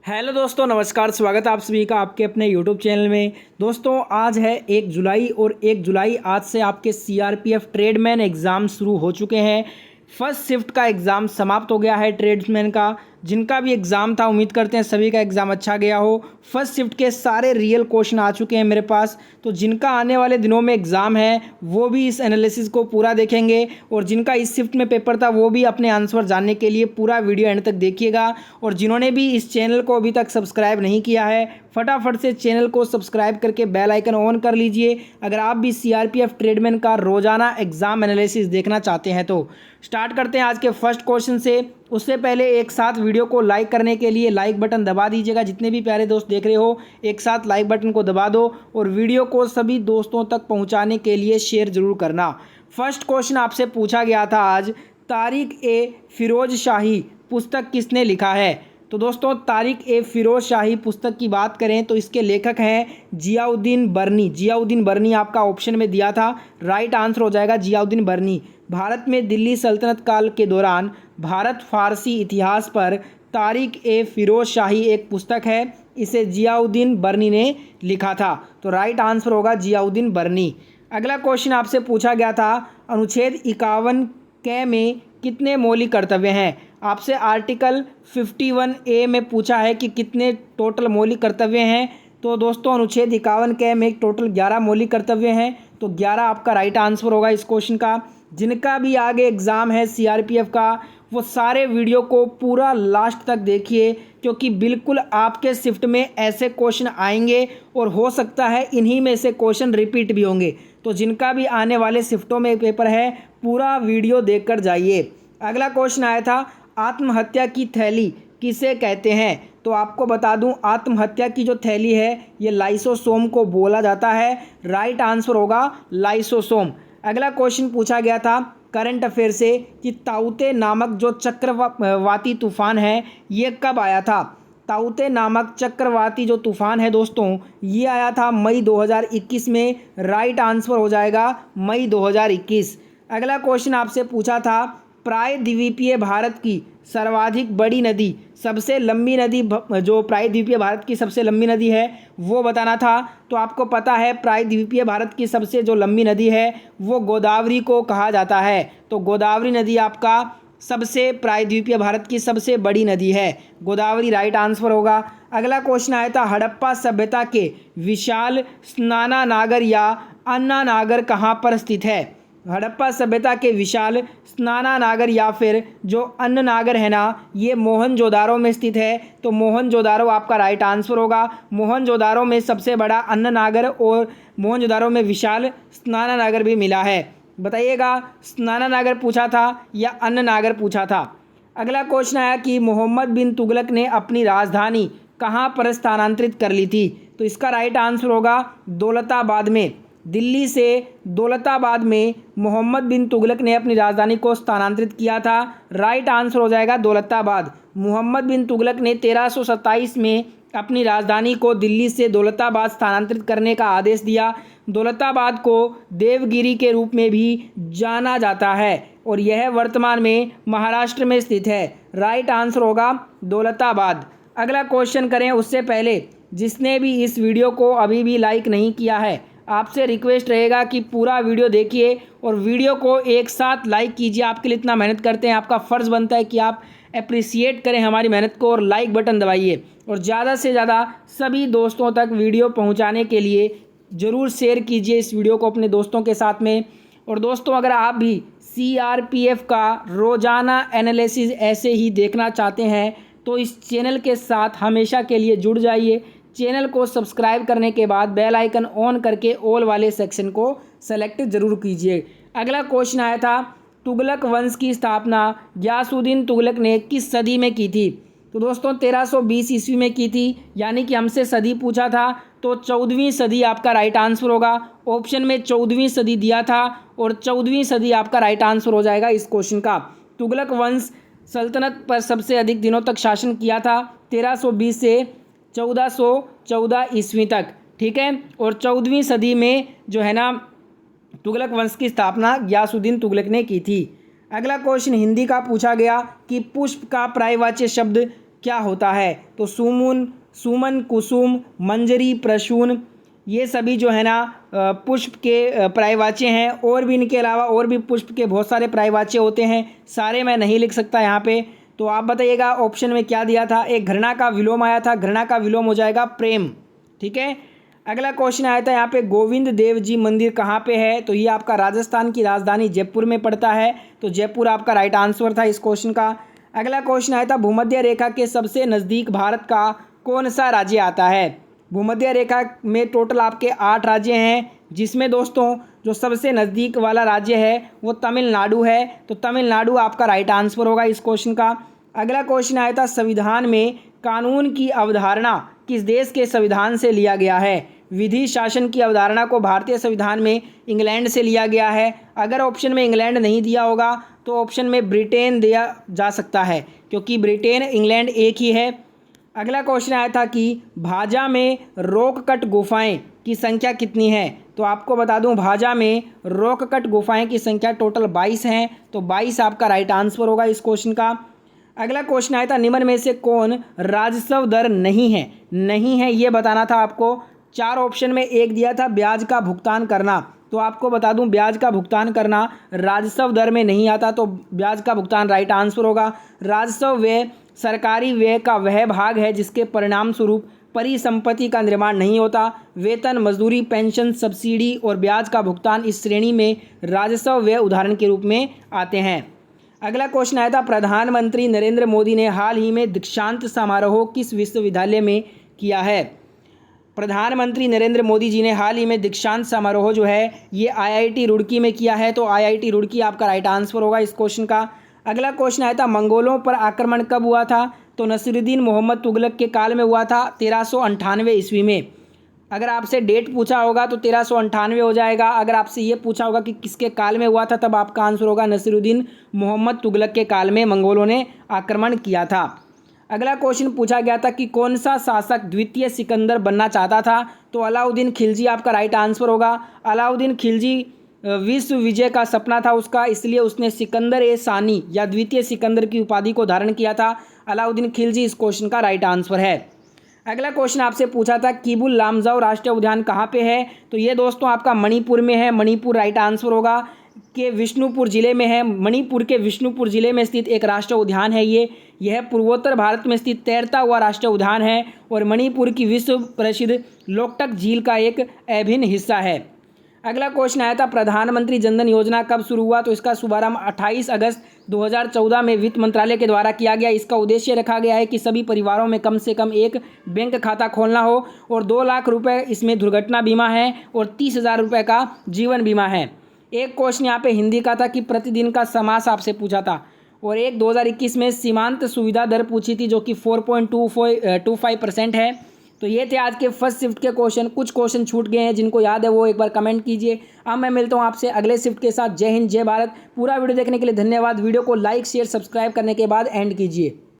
Hello दोस्तों, नमस्कार। स्वागत है आप सभी का आपके अपने यूट्यूब चैनल में। दोस्तों आज है 1 जुलाई और 1 जुलाई आज से आपके सीआरपीएफ ट्रेडमैन एग्ज़ाम शुरू हो चुके हैं। फर्स्ट शिफ्ट का एग्ज़ाम समाप्त हो गया है ट्रेड्समैन का। जिनका भी एग्ज़ाम था उम्मीद करते हैं सभी का एग्ज़ाम अच्छा गया हो। फर्स्ट शिफ्ट के सारे रियल क्वेश्चन आ चुके हैं मेरे पास, तो जिनका आने वाले दिनों में एग्ज़ाम है वो भी इस एनालिसिस को पूरा देखेंगे और जिनका इस शिफ्ट में पेपर था वो भी अपने आंसर जानने के लिए पूरा वीडियो एंड तक देखिएगा। और जिन्होंने भी इस चैनल को अभी तक सब्सक्राइब नहीं किया है फटाफट से चैनल को सब्सक्राइब करके बेल आइकन ऑन कर लीजिए अगर आप भी सीआरपीएफ ट्रेडमैन का रोजाना एग्जाम एनालिसिस देखना चाहते हैं। तो स्टार्ट करते हैं आज के फर्स्ट क्वेश्चन से। उससे पहले एक साथ वीडियो को लाइक करने के लिए लाइक बटन दबा दीजिएगा। जितने भी प्यारे दोस्त देख रहे हो एक साथ लाइक बटन को दबा दो और वीडियो को सभी दोस्तों तक पहुंचाने के लिए शेयर जरूर करना। फर्स्ट क्वेश्चन आपसे पूछा गया था आज, तारिक ए फिरोज शाही पुस्तक किसने लिखा है? तो दोस्तों तारिक ए फिरोज शाही पुस्तक की बात करें तो इसके लेखक हैं जियाउद्दीन बर्नी। जियाउद्दीन बर्नी आपका ऑप्शन में दिया था, राइट आंसर हो जाएगा जियाउद्दीन बर्नी। भारत में दिल्ली सल्तनत काल के दौरान भारत फारसी इतिहास पर तारिक ए फिरोज शाही एक पुस्तक है, इसे जियाउद्दीन बर्नी ने लिखा था। तो राइट आंसर होगा जियाउद्दीन बर्नी। अगला क्वेश्चन आपसे पूछा गया था, अनुच्छेद 51 क में कितने मौलिक कर्तव्य हैं? आपसे आर्टिकल 51A में पूछा है कि कितने टोटल मौलिक कर्तव्य हैं। तो दोस्तों अनुच्छेद 51 क में टोटल 11 मौलिक कर्तव्य हैं, तो 11 आपका राइट आंसर होगा इस क्वेश्चन का। जिनका भी आगे एग्ज़ाम है सीआरपीएफ का वो सारे वीडियो को पूरा लास्ट तक देखिए, क्योंकि बिल्कुल आपके शिफ्ट में ऐसे क्वेश्चन आएंगे और हो सकता है इन्हीं में से क्वेश्चन रिपीट भी होंगे। तो जिनका भी आने वाले शिफ्टों में पेपर है पूरा वीडियो देखकर जाइए। अगला क्वेश्चन आया था, आत्महत्या की थैली किसे कहते हैं? तो आपको बता दूं आत्महत्या की जो थैली है ये लाइसोसोम को बोला जाता है, राइट आंसर होगा लाइसोसोम। अगला क्वेश्चन पूछा गया था करंट अफेयर से कि ताउते नामक जो चक्रवाती तूफान है ये कब आया था? ताउते नामक चक्रवाती जो तूफान है दोस्तों ये आया था मई 2021 में, राइट आंसर हो जाएगा मई 2021। अगला क्वेश्चन आपसे पूछा था, प्रायद्वीपीय भारत की सर्वाधिक बड़ी नदी, सबसे लंबी नदी जो प्रायद्वीपीय भारत की सबसे लंबी नदी है वो बताना था। तो आपको पता है प्रायद्वीपीय भारत की सबसे जो लंबी नदी है वो गोदावरी को कहा जाता है। तो गोदावरी नदी आपका सबसे प्रायद्वीपीय भारत की सबसे बड़ी नदी है, गोदावरी राइट आंसर होगा। अगला क्वेश्चन आया था, हड़प्पा सभ्यता के विशाल स्नाना नागर या अन्ना नागर कहाँ पर स्थित है? हड़प्पा सभ्यता के विशाल स्नाना नागर या फिर जो अन्न नागर है ना ये मोहनजोदारो में स्थित है। तो मोहनजोदारो आपका राइट आंसर होगा। मोहनजोदारो में सबसे बड़ा अन्न नागर और मोहनजोदारो में विशाल स्नाना नागर भी मिला है। बताइएगा स्नाना नागर पूछा था या अन्न नागर पूछा था। अगला क्वेश्चन आया कि मोहम्मद बिन तुगलक ने अपनी राजधानी कहाँ पर स्थानांतरित कर ली थी? तो इसका राइट आंसर होगा दौलताबाद में। दिल्ली से दौलताबाद में मोहम्मद बिन तुगलक ने अपनी राजधानी को स्थानांतरित किया था, राइट आंसर हो जाएगा दौलताबाद। मोहम्मद बिन तुगलक ने 1327 में अपनी राजधानी को दिल्ली से दौलताबाद स्थानांतरित करने का आदेश दिया। दौलताबाद को देवगिरी के रूप में भी जाना जाता है और यह वर्तमान में महाराष्ट्र में स्थित है, राइट आंसर होगा दौलताबाद। अगला क्वेश्चन करें उससे पहले जिसने भी इस वीडियो को अभी भी लाइक नहीं किया है आपसे रिक्वेस्ट रहेगा कि पूरा वीडियो देखिए और वीडियो को एक साथ लाइक कीजिए। आपके लिए इतना मेहनत करते हैं, आपका फ़र्ज़ बनता है कि आप अप्रिसिएट करें हमारी मेहनत को और लाइक बटन दबाइए और ज़्यादा से ज़्यादा सभी दोस्तों तक वीडियो पहुंचाने के लिए ज़रूर शेयर कीजिए इस वीडियो को अपने दोस्तों के साथ में। और दोस्तों अगर आप भी सीआरपीएफ का रोज़ाना एनालिसिस ऐसे ही देखना चाहते हैं तो इस चैनल के साथ हमेशा के लिए जुड़ जाइए। चैनल को सब्सक्राइब करने के बाद बेल आइकन ऑन करके ऑल वाले सेक्शन को सेलेक्ट जरूर कीजिए। अगला क्वेश्चन आया था, तुगलक वंश की स्थापना गयासुद्दीन तुगलक ने किस सदी में की थी? तो दोस्तों 1320 ईस्वी में की थी, यानी कि हमसे सदी पूछा था तो 14वीं सदी आपका राइट आंसर होगा। ऑप्शन में 14वीं सदी दिया था और 14वीं सदी आपका राइट आंसर हो जाएगा इस क्वेश्चन का। तुगलक वंश सल्तनत पर सबसे अधिक दिनों तक शासन किया था, 1320 से 1414 ईस्वी तक, ठीक है। और 14वीं सदी में जो है ना तुगलक वंश की स्थापना गयासुद्दीन तुगलक ने की थी। अगला क्वेश्चन हिंदी का पूछा गया कि पुष्प का पर्यायवाची शब्द क्या होता है? तो सुमन, कुसुम, मंजरी, प्रसून, ये सभी जो है ना पुष्प के पर्यायवाची हैं। और भी इनके अलावा और भी पुष्प के बहुत सारे पर्यायवाची होते हैं, सारे मैं नहीं लिख सकता यहाँ पे। तो आप बताइएगा ऑप्शन में क्या दिया था? एक घृणा का विलोम आया था, घृणा का विलोम हो जाएगा प्रेम। ठीक है। अगला क्वेश्चन आया था यहाँ पे, गोविंद देव जी मंदिर कहाँ पे है? तो ये आपका राजस्थान की राजधानी जयपुर में पड़ता है। तो जयपुर आपका राइट आंसर था इस क्वेश्चन का। अगला क्वेश्चन आया था, भूमध्य रेखा के सबसे नज़दीक भारत का कौन सा राज्य आता है? भूमध्य रेखा में टोटल आपके 8 राज्य हैं, जिसमें दोस्तों जो सबसे नज़दीक वाला राज्य है वो तमिलनाडु है। तो तमिलनाडु आपका राइट आंसर होगा इस क्वेश्चन का। अगला क्वेश्चन आया था, संविधान में कानून की अवधारणा किस देश के संविधान से लिया गया है? विधि शासन की अवधारणा को भारतीय संविधान में इंग्लैंड से लिया गया है। अगर ऑप्शन में इंग्लैंड नहीं दिया होगा तो ऑप्शन में ब्रिटेन दिया जा सकता है, क्योंकि ब्रिटेन इंग्लैंड एक ही है। अगला क्वेश्चन आया था कि भाजा में रॉक कट गुफाएं की संख्या कितनी है? तो आपको बता दूं, भाजा में रॉक कट गुफाएं की संख्या टोटल 22 हैं। तो 22 आपका राइट आंसर होगा इस क्वेश्चन का। अगला क्वेश्चन आया था, निम्न में से कौन राजस्व दर नहीं है? नहीं है ये बताना था आपको। 4 ऑप्शन में एक दिया था ब्याज का भुगतान करना। तो आपको बता दूं, ब्याज का भुगतान करना राजस्व दर में नहीं आता, तो ब्याज का भुगतान राइट आंसर होगा। राजस्व व्यय सरकारी व्यय का वह भाग है जिसके परिणाम स्वरूप परिसंपत्ति का निर्माण नहीं होता। वेतन, मजदूरी, पेंशन, सब्सिडी और ब्याज का भुगतान इस श्रेणी में राजस्व व्यय उदाहरण के रूप में आते हैं। अगला क्वेश्चन आया था, प्रधानमंत्री नरेंद्र मोदी ने हाल ही में दीक्षांत समारोह किस विश्वविद्यालय में किया है? प्रधानमंत्री नरेंद्र मोदी जी ने हाल ही में दीक्षांत समारोह जो है ये आईआईटी रुड़की में किया है। तो आईआईटी रुड़की आपका राइट आंसर होगा इस क्वेश्चन का। अगला क्वेश्चन आया था, मंगोलों पर आक्रमण कब हुआ था? तो नसीरुद्दीन मोहम्मद तुगलक के काल में हुआ था, 1398 ईस्वी में। अगर आपसे डेट पूछा होगा तो 1398 हो जाएगा। अगर आपसे ये पूछा होगा कि किसके काल में हुआ था, तब आपका आंसर होगा नसीरुद्दीन मोहम्मद तुगलक के काल में मंगोलों ने आक्रमण किया था। अगला क्वेश्चन पूछा गया था कि कौन सा शासक द्वितीय सिकंदर बनना चाहता था? तो अलाउद्दीन खिलजी आपका राइट आंसर होगा। अलाउद्दीन खिलजी विश्व विजय का सपना था उसका, इसलिए उसने सिकंदर ए सानी या द्वितीय सिकंदर की उपाधि को धारण किया था। अलाउद्दीन खिलजी इस क्वेश्चन का राइट आंसर है। अगला क्वेश्चन आपसे पूछा था, किबुल लामजाओ राष्ट्रीय उद्यान कहाँ पे है? तो ये दोस्तों आपका मणिपुर में है। मणिपुर राइट आंसर होगा। के विष्णुपुर जिले में है। मणिपुर के विष्णुपुर जिले में स्थित एक राष्ट्रीय उद्यान है यह पूर्वोत्तर भारत में स्थित तैरता हुआ राष्ट्रीय उद्यान है और मणिपुर की विश्व प्रसिद्ध लोकटक झील का एक अभिन्न हिस्सा है। अगला क्वेश्चन आया था, प्रधानमंत्री जनधन योजना कब शुरू हुआ? तो इसका शुभारंभ 28 अगस्त 2014 में वित्त मंत्रालय के द्वारा किया गया। इसका उद्देश्य रखा गया है कि सभी परिवारों में कम से कम एक बैंक खाता खोलना हो और 2 लाख रुपए इसमें दुर्घटना बीमा है और 30,000 रुपये का जीवन बीमा है। एक क्वेश्चन यहाँ पे हिंदी का था कि प्रतिदिन का समास आपसे पूछा था, और एक 2021 में सीमांत सुविधा दर पूछी थी जो कि 4.25% है। तो ये थे आज के फर्स्ट शिफ्ट के क्वेश्चन। कुछ क्वेश्चन छूट गए हैं, जिनको याद है वो एक बार कमेंट कीजिए। अब मैं मिलता हूँ आपसे अगले शिफ्ट के साथ। जय हिंद, जय भारत। पूरा वीडियो देखने के लिए धन्यवाद। वीडियो को लाइक, शेयर, सब्सक्राइब करने के बाद एंड कीजिए।